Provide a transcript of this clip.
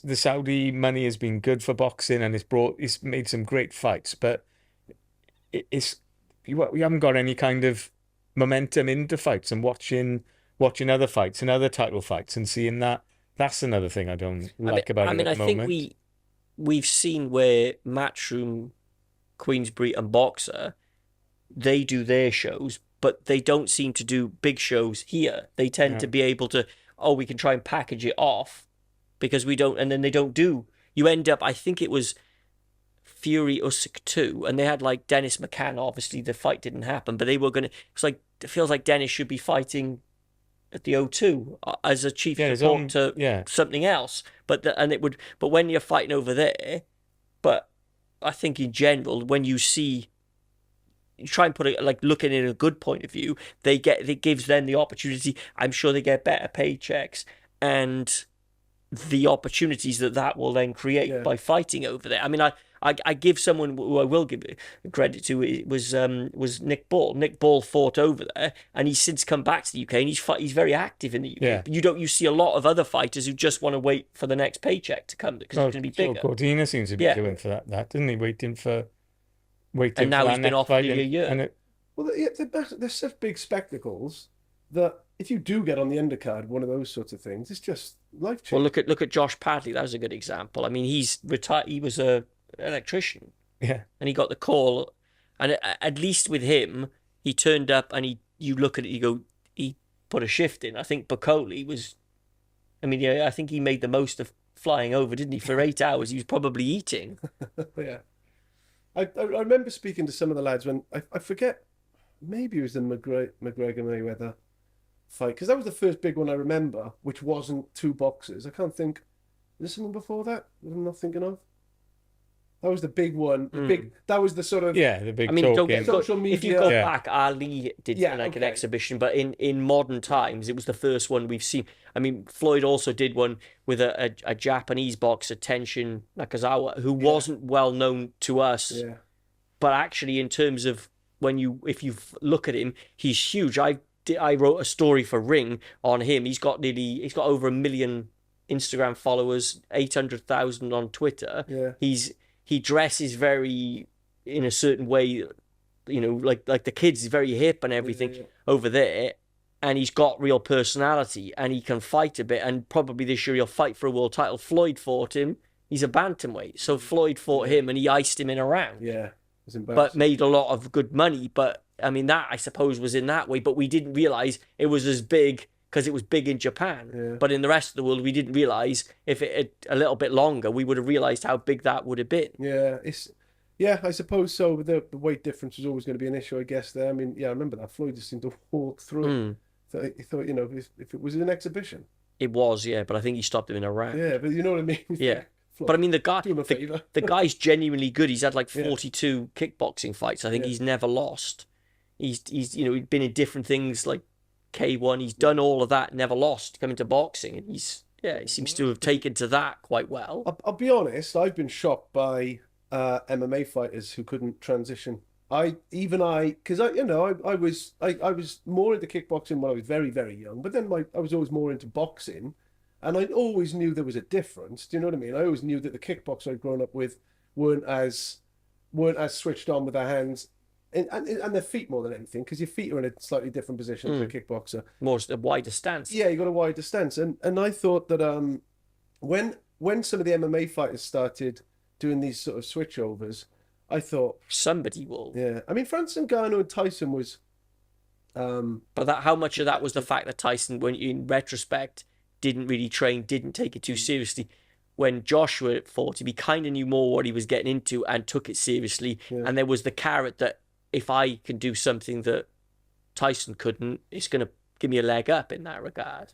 the Saudi money has been good for boxing, and it's made some great fights, but it's we haven't got any kind of momentum into fights and watching other fights and other title fights and seeing that. That's another thing I don't like about I it mean, at I the think moment. we've seen where Matchroom, Queensbury, and Boxer, they do their shows, but they don't seem to do big shows here. They tend to No. be able to, oh, we can try and package it off because we don't, and then they don't do. You end up, I think it was Fury Usyk 2, and they had like Dennis McCann. Obviously, the fight didn't happen, but they were gonna. It's like it feels like Dennis should be fighting at the O2 as a chief Yeah, his support own. to Yeah, something else. And it would, but when you're fighting over there, but I think in general, when you see, you try and put it like looking at a good point of view, it gives them the opportunity. I'm sure they get better paychecks and the opportunities that will then create Yeah. by fighting over there. I mean, I give someone who I will give credit to, it was Nick Ball. Nick Ball fought over there, and he's since come back to the UK, and he's very active in the UK. yeah. But you see a lot of other fighters who just want to wait for the next paycheck to come because Oh, it's going to be Joe bigger. Cordina seems to be Yeah, doing for that, didn't he? and Waiting for now he's that been next off for fight, nearly a year. and it, Well, they're such big spectacles that if you do get on the undercard, one of those sorts of things, it's just life Well, changing. look at Josh Padley. That was a good example. I mean, he's retired. He was a electrician, yeah, and he got the call. And at least with him, he turned up, and you look at it, you go, he put a shift in. I think Bacoli was. I mean, yeah, I think he made the most of flying over, didn't he? For 8 hours, he was probably eating. Yeah. I remember speaking to some of the lads when I forget, maybe it was the McGregor Mayweather fight, because that was the first big one I remember, which wasn't two boxers. I can't think. Is there something before that I'm not thinking of? That was the big one. That was the sort of yeah, the I big mean, don't get talking. social if you media. go Yeah, back, Ali did Yeah, like an okay. exhibition, but in modern times, it was the first one we've seen. I mean, Floyd also did one with a Japanese boxer, Tenshin Nakazawa, who wasn't well known to us, Yeah. but actually, in terms of if you look at him, he's huge. I wrote a story for Ring on him. He's got over 1 million Instagram followers, 800,000 on Twitter. Yeah. He dresses very in a certain way, like the kids. He's very hip and everything Yeah. over there, and he's got real personality, and he can fight a bit. And probably this year he'll fight for a world title. Floyd fought him. He's a bantamweight, so Floyd fought him, and he iced him in a round. Yeah. It was But embarrassing. made a lot of good money. But I mean, that I suppose was in that way. But we didn't realize it was as big because it was big in Japan. Yeah. But in the rest of the world, we didn't realize if it had a little bit longer, we would have realized how big that would have been. Yeah, I suppose so. But the weight difference was always going to be an issue, I guess. There, I mean, yeah, I remember that Floyd just seemed to walk through it. Mm. So he thought, if it was an exhibition, It was, yeah, but I think he stopped him in a round. yeah, but you know what I mean. Yeah. Floyd, But I mean, do him a favour. the guy's genuinely good. He's had like Yeah. 42 kickboxing fights. I think Yeah. he's never lost. He's he's been in different things like K1. He's done all of that, never lost. Coming to boxing, and he seems to have taken to that quite well. I'll be honest. I've been shocked by MMA fighters who couldn't transition. Because I was more into kickboxing when I was very, very young, but then I was always more into boxing, and I always knew there was a difference. Do you know what I mean? I always knew that the kickboxers I'd grown up with weren't as switched on with their hands and their feet more than anything, because your feet are in a slightly different position to a kickboxer. More a wider stance. Yeah, you got a wider stance, and I thought that when some of the MMA fighters started doing these sort of switchovers, I thought, Somebody will. yeah, I mean, Francis Ngannou and Tyson was, But how much of that was the fact that Tyson, when in retrospect, didn't really train, didn't take it too seriously. When Joshua fought him, he kind of knew more what he was getting into and took it seriously. Yeah. And there was the carrot that if I can do something that Tyson couldn't, it's going to give me a leg up in that regard.